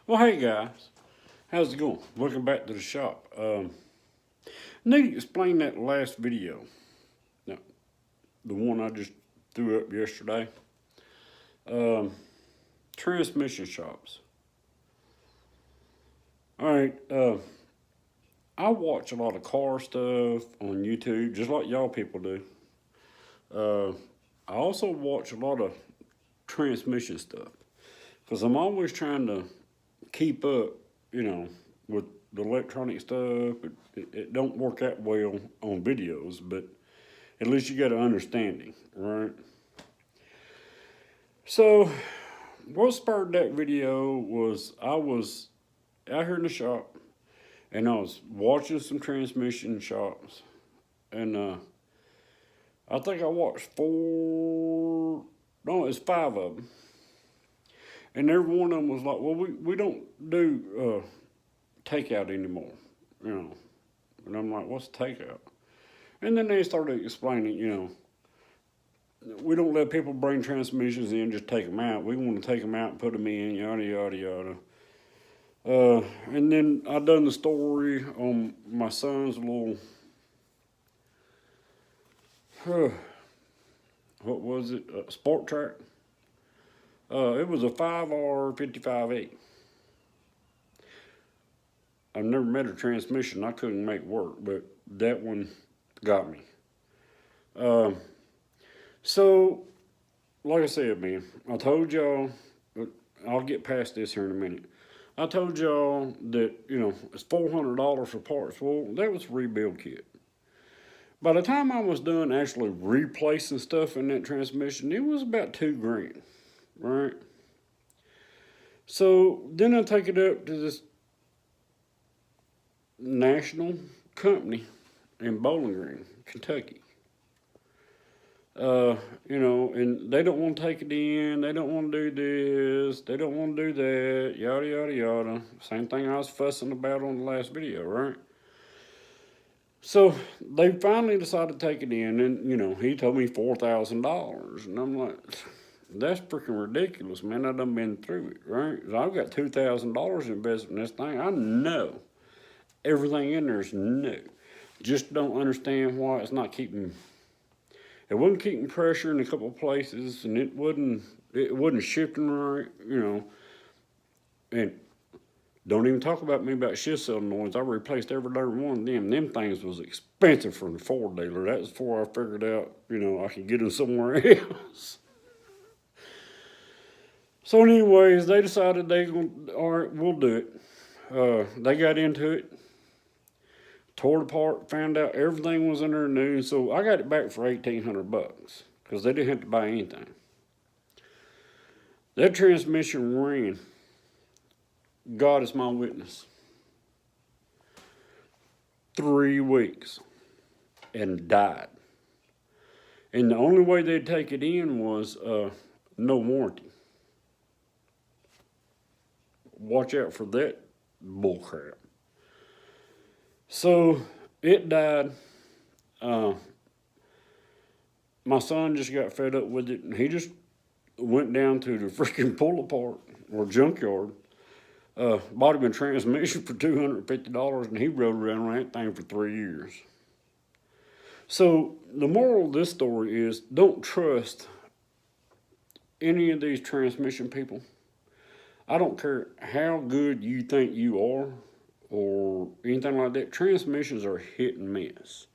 Well, hey guys, how's it going? Welcome back to the shop. Need to explain that last video, now, the one I just threw up yesterday. Um, Transmission shops. All right, I watch a lot of car stuff on YouTube, just like y'all people do. Uh, I also watch a lot of transmission stuff because I'm always trying to keep up, with the electronic stuff. It don't work that well on videos, but at least you got an understanding, right? So, what spurred that video was I was out here in the shop and I was watching some transmission shops, and I think I watched four, no, it's five of them, and every one of them was like, well, we don't do takeout anymore, you know. And I'm like, what's takeout? And then they started explaining, we don't let people bring transmissions in, just take them out. We want to take them out and put them in, yada, yada, yada. And then I done the story on my son's little, what was it, Sport Track. It was a 5R 55E. I've never met a transmission I couldn't make work, but that one got me. So, like I said, man, I told y'all, I'll get past this here in a minute. I told y'all that, it's $400 for parts. Well, that was a rebuild kit. By the time I was done actually replacing stuff in that transmission, it was about $2,000, right? So then I take it up to this national company in Bowling Green, Kentucky. And they don't want to take it in, they don't want to do this, they don't want to do that, yada, yada, yada. Same thing I was fussing about on the last video, right? So they finally decided to take it in, and, he told me $4,000. And I'm like, that's freaking ridiculous, man. I done been through it, right? So I've got $2,000 invested in this thing. I know everything in there is new. Just don't understand why it's not keeping. It wasn't keeping pressure in a couple of places, and it wasn't shifting right, And don't even talk about me about shift solenoids. I replaced every one of them. Them things was expensive from the Ford dealer. That was before I figured out, I could get them somewhere else. So, anyways, they decided all right, we'll do it. They got into it, tore it apart, found out everything was in there new. So I got it back for $1,800 because they didn't have to buy anything. That transmission ran, God is my witness, 3 weeks and died. And the only way they'd take it in was no warranty. Watch out for that bullcrap. So it died. My son just got fed up with it, and he just went down to the freaking pull apart or junkyard, bought him a transmission for $250, and he rode around on that thing for 3 years. So the moral of this story is, don't trust any of these transmission people. I don't care how good you think you are or anything like that. Transmissions are hit and miss.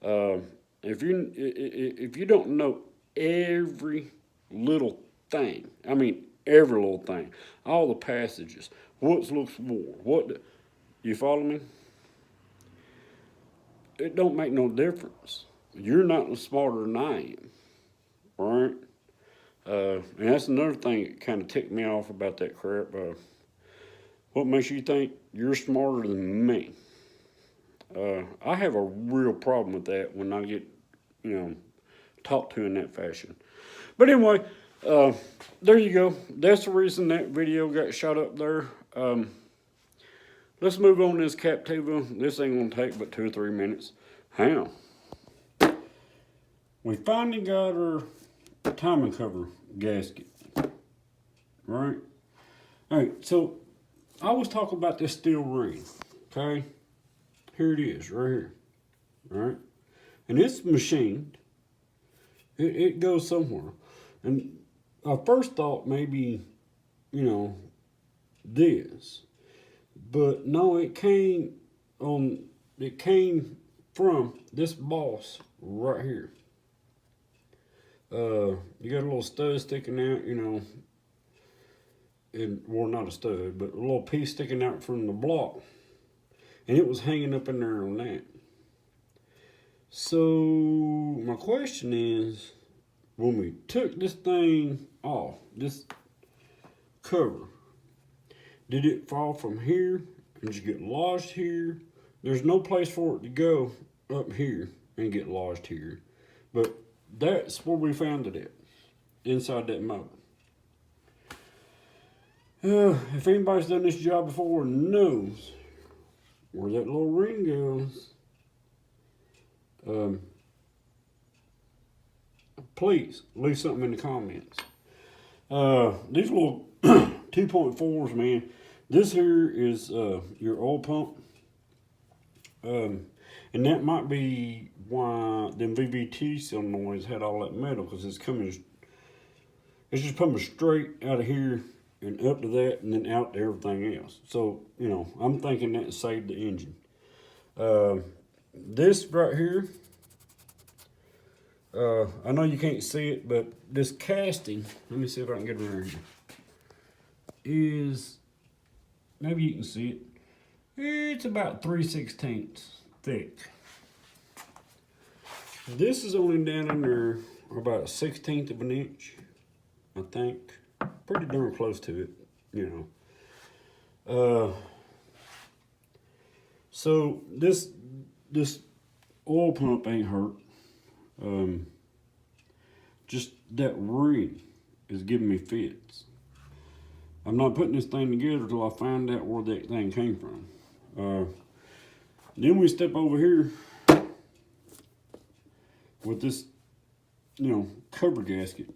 If you don't know every little thing, I mean every little thing, all the passages, what looks for, you follow me? It don't make no difference. You're not smarter than I am, right? And that's another thing that kind of ticked me off about that crap. What makes you think you're smarter than me? I have a real problem with that when I get, talked to in that fashion. But anyway, there you go. That's the reason that video got shot up there. Let's move on to this Captiva. This ain't gonna take but 2 or 3 minutes. How? We finally got our timing cover gasket, right? All right, so I was talking about this steel ring. Okay, here it is, right here. All right, and it's machined. It goes somewhere, and I first thought maybe, you know, this, but no, it came on. It came from this boss right here. You got a little stud sticking out, you know, and well, not a stud, but a little piece sticking out from the block, and it was hanging up in there on that. So my question is, when we took this thing off, this cover, did it fall from here and just get lodged here? There's no place for it to go up here and get lodged here, but that's where we found it at, inside that motor. If anybody's done this job before knows where that little ring goes, please leave something in the comments. These little 2.4s, man. This here is your oil pump. And that might be why them VVT solenoids had all that metal, because it's just coming straight out of here and up to that and then out to everything else. So, you know, I'm thinking that saved the engine. This right here, I know you can't see it, but this casting, let me see if I can get it around here, is, maybe you can see it, it's about 3/16 thick. This is only down in there about 1/16 of an inch, I think. Pretty darn close to it, you know. So this oil pump ain't hurt. Just that ring is giving me fits. I'm not putting this thing together till I find out where that thing came from. Then we step over here with this, you know, cover gasket.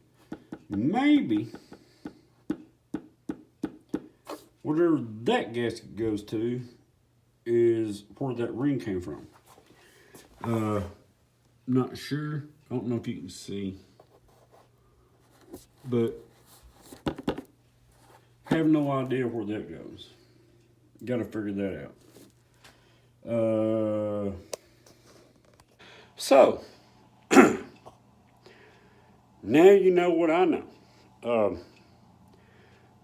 Maybe whatever that gasket goes to is where that ring came from. Not sure. I don't know if you can see, but have no idea where that goes. Got to figure that out. So now you know what I know.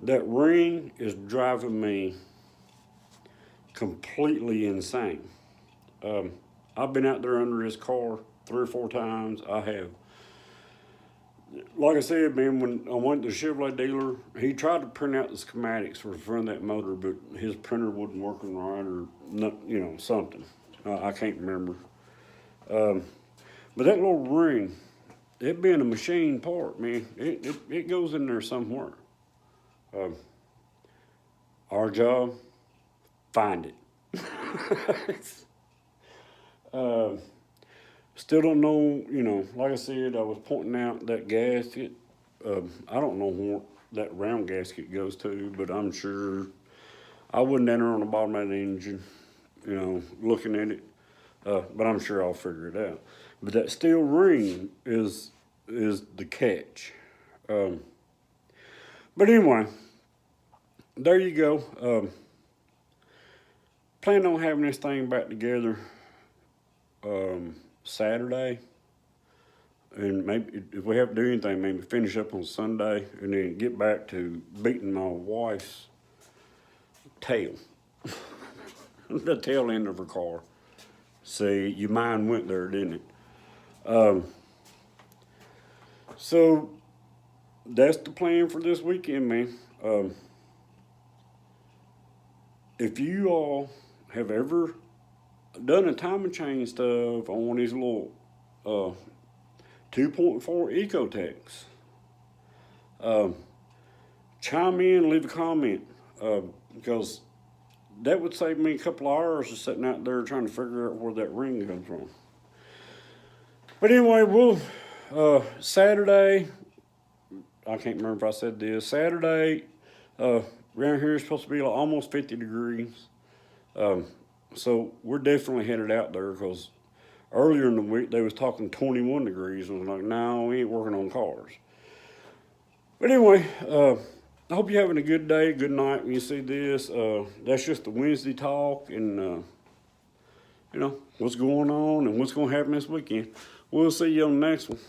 That ring is driving me completely insane. I've been out there under his car 3 or 4 times. I have. Like I said, man, when I went to the Chevrolet dealer, he tried to print out the schematics for the front of that motor, but his printer wasn't working right, or not, you know, something. I can't remember. But that little ring, it being a machine part, man, it goes in there somewhere. Our job, find it. Still don't know, you know, like I said, I was pointing out that gasket. I don't know where that round gasket goes to, but I'm sure I wouldn't enter on the bottom of the engine, you know, looking at it. But I'm sure I'll figure it out. But that steel ring is the catch. But anyway, there you go. Plan on having this thing back together Saturday, and maybe if we have to do anything, maybe finish up on Sunday, and then get back to beating my wife's tail, the tail end of her car. See, your mind went there, didn't it? So that's the plan for this weekend, man. If you all have ever done a timing chain stuff on one of these little 2.4 Ecotechs, chime in, leave a comment, because that would save me a couple of hours of sitting out there trying to figure out where that ring comes from. But anyway, we'll Saturday, I can't remember if I said this, Saturday, Around here it's supposed to be like almost 50 degrees. So we're definitely headed out there because earlier in the week they was talking 21 degrees, and I was like, no, we ain't working on cars. But anyway, I hope you're having a good day, good night when you see this. That's just the Wednesday talk and, what's going on and what's going to happen this weekend. We'll see you on the next one.